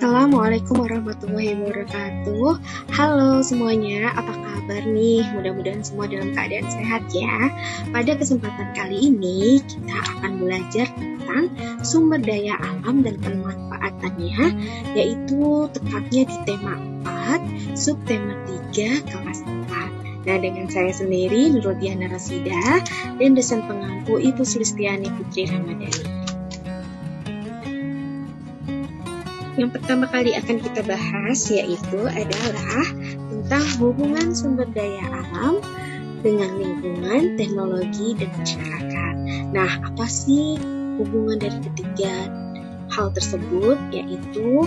Assalamualaikum warahmatullahi wabarakatuh. Halo semuanya, apa kabar nih? Mudah-mudahan semua dalam keadaan sehat ya. Pada kesempatan kali ini kita akan belajar tentang sumber daya alam dan pemanfaatannya, yaitu tepatnya di tema 4, subtema 3, kelas 4. Nah, dengan saya sendiri, Nurul Diana Rasida, dan dosen pengampu Ibu Sulistiani Putri Ramadhani. Yang pertama kali akan kita bahas yaitu adalah tentang hubungan sumber daya alam dengan lingkungan, teknologi, dan masyarakat. Nah, apa sih hubungan dari ketiga hal tersebut? Yaitu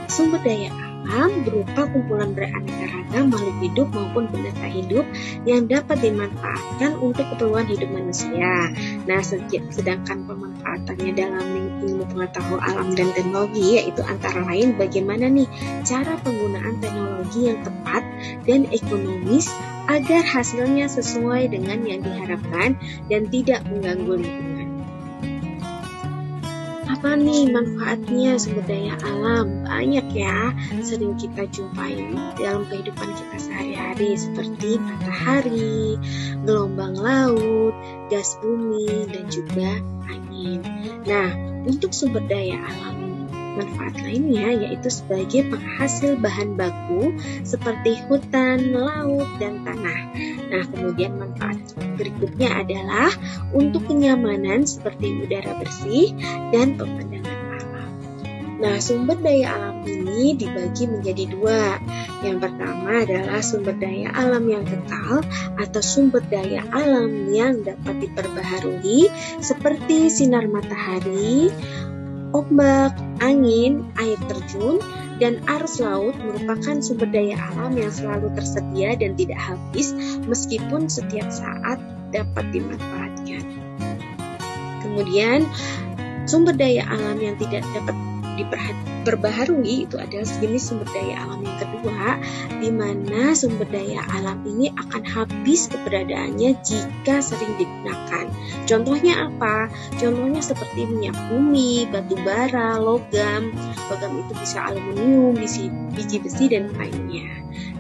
sumber daya alam berupa kumpulan beraneka ragam makhluk hidup maupun benda tak hidup yang dapat dimanfaatkan untuk keperluan hidup manusia. Nah, sedangkan pemanfaatannya dalam ilmu pengetahuan alam dan teknologi yaitu antara lain bagaimana nih cara penggunaan teknologi yang tepat dan ekonomis agar hasilnya sesuai dengan yang diharapkan dan tidak mengganggu lingkungan. Apa nih manfaatnya sumber daya alam? Banyak ya, sering kita jumpai dalam kehidupan kita sehari-hari seperti matahari, gelombang laut, gas bumi, dan juga angin. Nah, untuk sumber daya alam manfaat lainnya yaitu sebagai penghasil bahan baku seperti hutan, laut, dan tanah. Nah, kemudian manfaat berikutnya adalah untuk kenyamanan seperti udara bersih dan pemandangan alam. Nah, sumber daya alam ini dibagi menjadi dua. Yang pertama adalah sumber daya alam yang kekal atau sumber daya alam yang dapat diperbaharui seperti sinar matahari, ombak, angin, air terjun, dan arus laut merupakan sumber daya alam yang selalu tersedia dan tidak habis meskipun setiap saat dapat dimanfaatkan. Kemudian, sumber daya alam yang tidak dapat diperbaharui itu adalah jenis sumber daya alam yang kedua, di mana sumber daya alam ini akan habis keberadaannya jika sering digunakan. Contohnya apa? Contohnya seperti minyak bumi, batu bara, logam itu bisa aluminium, biji besi, dan lainnya.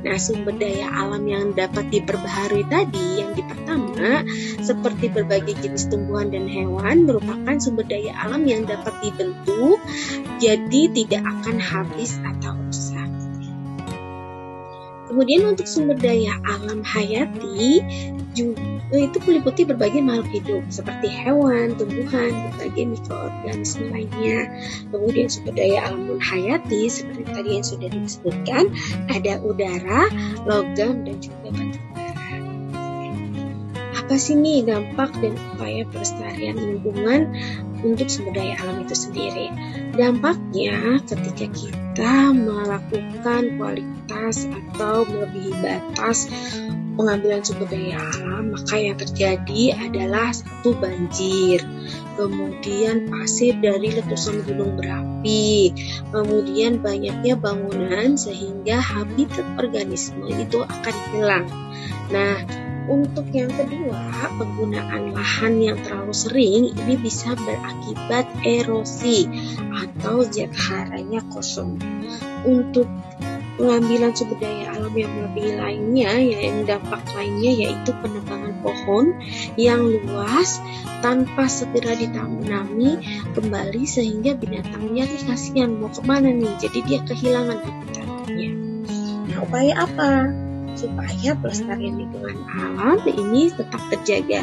Nah, sumber daya alam yang dapat diperbaharui tadi, yang pertama, seperti berbagai jenis tumbuhan dan hewan, merupakan sumber daya alam yang dapat dibentuk, jadi tidak akan habis atau rusak. Kemudian untuk sumber daya alam hayati, itu meliputi berbagai makhluk hidup seperti hewan, tumbuhan, berbagai mikroorganisme lainnya. Kemudian sumber daya alam non-hayati seperti tadi yang sudah disebutkan, ada udara, logam, dan juga batu bara. Apa sih nih dampak dan upaya pelestarian lingkungan untuk sumber daya alam itu sendiri? Dampaknya ketika kita melakukan kualitas atau melebihi batas pengambilan sumber daya alam, maka yang terjadi adalah satu, banjir, kemudian pasir dari letusan gunung berapi, kemudian banyaknya bangunan sehingga habitat organisme itu akan hilang. Nah, untuk yang kedua, penggunaan lahan yang terlalu sering ini bisa berakibat erosi atau zat haranya kosong. Untuk pengambilan sumber daya alam yang lebih lainnya, yang dampak lainnya yaitu penebangan pohon yang luas tanpa segera ditanami kembali sehingga binatangnya kasihan mau kemana nih, jadi dia kehilangan habitatnya. Nah, upaya apa supaya pelestarian lingkungan alam ini tetap terjaga?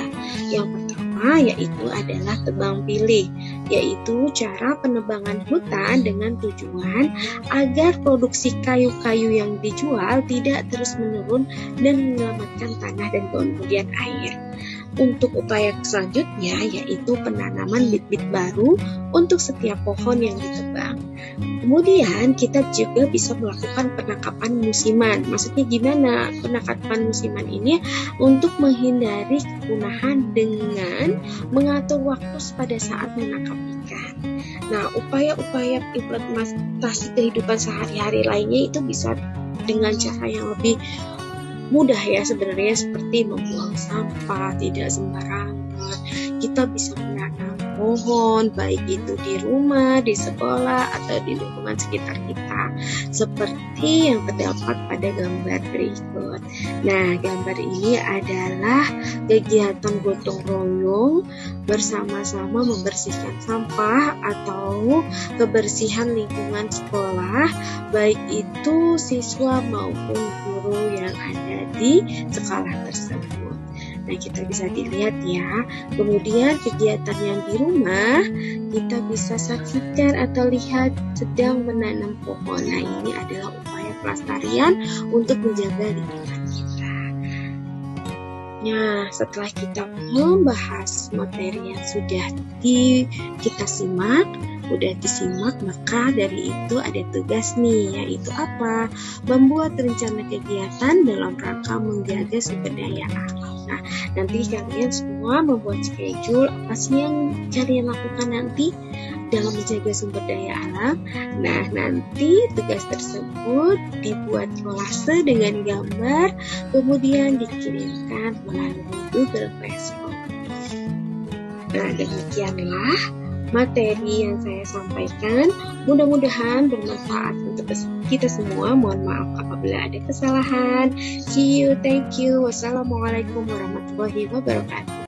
Yang pertama yaitu adalah tebang pilih, yaitu cara penebangan hutan dengan tujuan agar produksi kayu-kayu yang dijual tidak terus menurun dan menyelamatkan tanah dan kemudian air. Untuk upaya selanjutnya yaitu penanaman bibit baru untuk setiap pohon yang ditebang. Kemudian kita juga bisa melakukan penangkapan musiman. Maksudnya gimana penangkapan musiman ini? Untuk menghindari kepunahan dengan mengatur waktu pada saat menangkap ikan. Nah, upaya-upaya implementasi kehidupan sehari-hari lainnya itu bisa dengan cara yang lebih mudah ya sebenarnya, seperti membuang sampah tidak sembarangan. Kita bisa menanam pohon, baik itu di rumah, di sekolah, atau di lingkungan sekitar kita, seperti yang terdapat pada gambar berikut. Nah, gambar ini adalah kegiatan gotong royong bersama-sama membersihkan sampah atau kebersihan lingkungan sekolah, baik itu siswa maupun guru yang ada di sekolah tersebut. Nah, kita bisa dilihat ya. Kemudian kegiatan yang di rumah, kita bisa saksikan atau lihat sedang menanam pohon. Nah, ini adalah upaya pelestarian untuk menjaga lingkungan kita. Nah, setelah kita membahas materi yang sudah kita simak, maka dari itu ada tugas nih, yaitu apa? Membuat rencana kegiatan dalam rangka menjaga sumber daya alam. Nah, nanti kalian semua membuat schedule apa sih yang kalian lakukan nanti dalam menjaga sumber daya alam. Nah, nanti tugas tersebut dibuat kolase dengan gambar, kemudian dikirimkan melalui Google Classroom. Nah, demikianlah materi yang saya sampaikan. Mudah-mudahan bermanfaat untuk kita semua. Mohon maaf apabila ada kesalahan. See you, thank you. Wassalamualaikum warahmatullahi wabarakatuh.